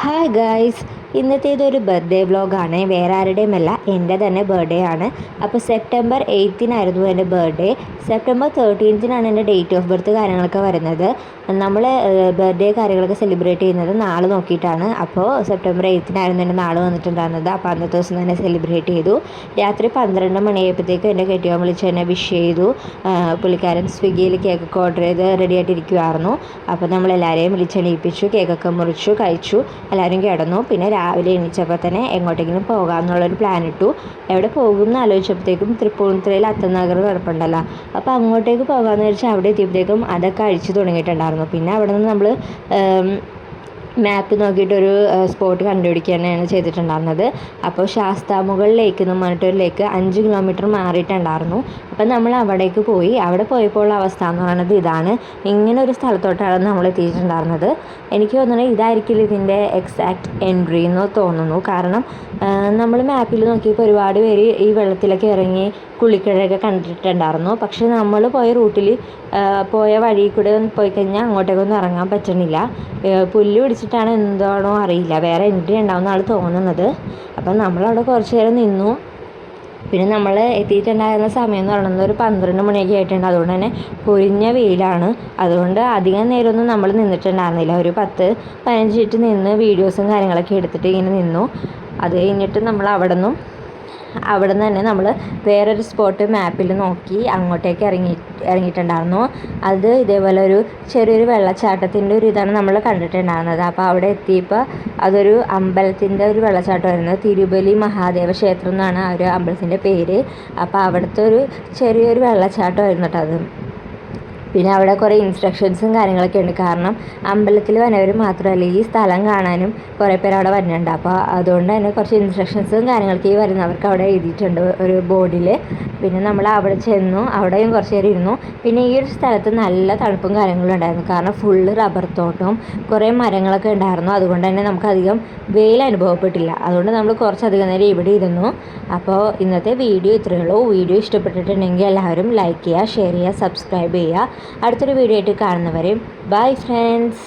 Hi guys, ഇന്നത്തേതൊരു birthday വ്ളോഗാണ്. വേറെ ആരുടെയുമല്ല, എൻ്റെ തന്നെ ബർത്ത്ഡേ ആണ്. അപ്പോൾ സെപ്റ്റംബർ 8-നായിരുന്നു എൻ്റെ ബർത്ത്ഡേ. സെപ്റ്റംബർ 13-നാണ് എൻ്റെ ഡേറ്റ് ഓഫ് ബർത്ത് കാര്യങ്ങളൊക്കെ വരുന്നത്. നമ്മൾ ബർത്ത്ഡേ കാര്യങ്ങളൊക്കെ സെലിബ്രേറ്റ് ചെയ്യുന്നത് നാൾ നോക്കിയിട്ടാണ്. അപ്പോൾ സെപ്റ്റംബർ 8-നായിരുന്നു എൻ്റെ നാൾ വന്നിട്ടുണ്ടായിരുന്നത്. അപ്പോൾ അന്നത്തെ ദിവസം തന്നെ സെലിബ്രേറ്റ് ചെയ്തു. രാത്രി 12 മണിയായപ്പോഴത്തേക്കും എൻ്റെ കെട്ടിയവൻ വിളിച്ച് എന്നെ വിഷ് ചെയ്തു. പുള്ളിക്കാരൻ സ്വിഗ്ഗിയിൽ കേക്കൊക്കെ ഓർഡർ ചെയ്ത് റെഡി ആയിട്ടിരിക്കുമായിരുന്നു. അപ്പോൾ നമ്മളെല്ലാവരെയും വിളിച്ചെണീപ്പിച്ചു, കേക്കൊക്കെ മുറിച്ചു, കഴിച്ചു, എല്ലാവരും കിടന്നു. പിന്നെ രാവിലെ എണീച്ചപ്പോൾ തന്നെ എങ്ങോട്ടെങ്കിലും പോകാമെന്നുള്ളൊരു പ്ലാൻ ഇട്ടു. എവിടെ പോകും എന്ന് ആലോചിച്ചപ്പോഴത്തേക്കും തൃപ്പൂണിത്തുറയിൽ അത്തനഗർ നടപ്പുണ്ടല്ലോ, അപ്പോൾ അങ്ങോട്ടേക്ക് പോകാമെന്ന് വെച്ചാൽ അവിടെ എത്തിയപ്പോഴത്തേക്കും അതൊക്കെ അഴിച്ചു തുടങ്ങിയിട്ടുണ്ടായിരുന്നു. പിന്നെ അവിടെ നിന്ന് നമ്മൾ മാപ്പ് നോക്കിയിട്ടൊരു സ്പോട്ട് കണ്ടുപിടിക്കുക തന്നെയാണ് ചെയ്തിട്ടുണ്ടായിരുന്നത്. അപ്പോൾ ശാസ്താമുകൾ ലേക്ക് എന്ന് പറഞ്ഞിട്ടൊരു ലേക്ക് 5 കിലോമീറ്റർ മാറിയിട്ടുണ്ടായിരുന്നു. അപ്പം നമ്മൾ അവിടേക്ക് പോയി. അവിടെ പോയപ്പോൾ ഉള്ള അവസ്ഥ എന്ന് പറയുന്നത് ഇതാണ്. ഇങ്ങനെ ഒരു സ്ഥലത്തോട്ടാണ് നമ്മൾ എത്തിയിട്ടുണ്ടായിരുന്നത്. എനിക്ക് തോന്നുന്നത് ഇതായിരിക്കില്ല ഇതിൻ്റെ എക്സാക്റ്റ് എൻട്രി എന്ന് തോന്നുന്നു. കാരണം നമ്മൾ മാപ്പിൽ നോക്കിയപ്പോൾ ഒരുപാട് പേര് ഈ വെള്ളത്തിലൊക്കെ ഇറങ്ങി കുളിക്കഴയൊക്കെ കണ്ടിട്ടുണ്ടായിരുന്നു. പക്ഷേ നമ്മൾ പോയ റൂട്ടിൽ പോയ വഴി കൂടെ പോയി കഴിഞ്ഞാൽ അങ്ങോട്ടേക്കൊന്നും ഇറങ്ങാൻ പറ്റണില്ല. പുല്ല് പിടിച്ചിട്ടാണ് എന്താണോ അറിയില്ല, വേറെ എൻട്രി ഉണ്ടാവുമെന്നാണ് തോന്നുന്നത്. അപ്പം നമ്മളവിടെ കുറച്ച് നേരം നിന്നു. പിന്നെ നമ്മൾ എത്തിയിട്ടുണ്ടായിരുന്ന സമയം എന്ന് പറയുന്നത് ഒരു 12 മണിയൊക്കെ ആയിട്ടുണ്ട്. അതുകൊണ്ട് തന്നെ പൊരിഞ്ഞ വെയിലാണ്. അതുകൊണ്ട് അധികം നേരമൊന്നും നമ്മൾ നിന്നിട്ടുണ്ടായിരുന്നില്ല. ഒരു 10-15 മിനിറ്റ് നിന്ന് വീഡിയോസും കാര്യങ്ങളൊക്കെ എടുത്തിട്ട് ഇങ്ങനെ നിന്നു. അത് കഴിഞ്ഞിട്ട് നമ്മൾ അവിടെ നിന്ന് തന്നെ നമ്മൾ വേറൊരു സ്പോട്ട് മാപ്പിൽ നോക്കി അങ്ങോട്ടേക്ക് ഇറങ്ങിയിട്ടുണ്ടായിരുന്നു. അത് ഇതേപോലെ ഒരു ചെറിയൊരു വെള്ളച്ചാട്ടത്തിൻ്റെ ഒരു ഇതാണ് നമ്മൾ കണ്ടിട്ടുണ്ടായിരുന്നത്. അപ്പോൾ അവിടെ എത്തിയപ്പോൾ അതൊരു അമ്പലത്തിൻ്റെ ഒരു വെള്ളച്ചാട്ടമായിരുന്നു. തിരുബലി മഹാദേവ ക്ഷേത്രം എന്നാണ് ആ ഒരു അമ്പലത്തിൻ്റെ പേര്. അപ്പോൾ അവിടുത്തെ ഒരു ചെറിയൊരു വെള്ളച്ചാട്ടമായിരുന്നു കേട്ടോ അത്. പിന്നെ അവിടെ കുറേ ഇൻസ്ട്രക്ഷൻസും കാര്യങ്ങളൊക്കെ ഉണ്ട്. കാരണം അമ്പലത്തിൽ വന്നവർ മാത്രമല്ല, ഈ സ്ഥലം കാണാനും കുറേ പേർ അവിടെ വരുന്നുണ്ട്. അപ്പോൾ അതുകൊണ്ട് തന്നെ കുറച്ച് ഇൻസ്ട്രക്ഷൻസും കാര്യങ്ങളൊക്കെ ഈ വരുന്നവർക്ക് അവിടെ എഴുതിയിട്ടുണ്ട് ഒരു ബോർഡിൽ. പിന്നെ നമ്മൾ അവിടെ ചെന്നു, അവിടെയും കുറച്ച് നേരം ഇരുന്നു. പിന്നെ ഈ ഒരു സ്ഥലത്ത് നല്ല തണുപ്പും കാര്യങ്ങളും ഉണ്ടായിരുന്നു. കാരണം ഫുള്ള് റബ്ബർ തോട്ടവും കുറേ മരങ്ങളൊക്കെ ഉണ്ടായിരുന്നു. അതുകൊണ്ട് തന്നെ നമുക്കധികം വെയിൽ അനുഭവപ്പെട്ടില്ല. അതുകൊണ്ട് നമ്മൾ കുറച്ചധികം നേരം ഇവിടെ ഇരുന്നു. അപ്പോൾ ഇന്നത്തെ വീഡിയോ ഇത്രയേ ഉള്ളൂ. വീഡിയോ ഇഷ്ടപ്പെട്ടിട്ടുണ്ടെങ്കിൽ എല്ലാവരും ലൈക്ക് ചെയ്യുക, ഷെയർ ചെയ്യുക, സബ്സ്ക്രൈബ് ചെയ്യുക. അടുത്തൊരു വീഡിയോ ആയിട്ട് കാണുന്നവരെയും ബൈ ഫ്രണ്ട്സ്.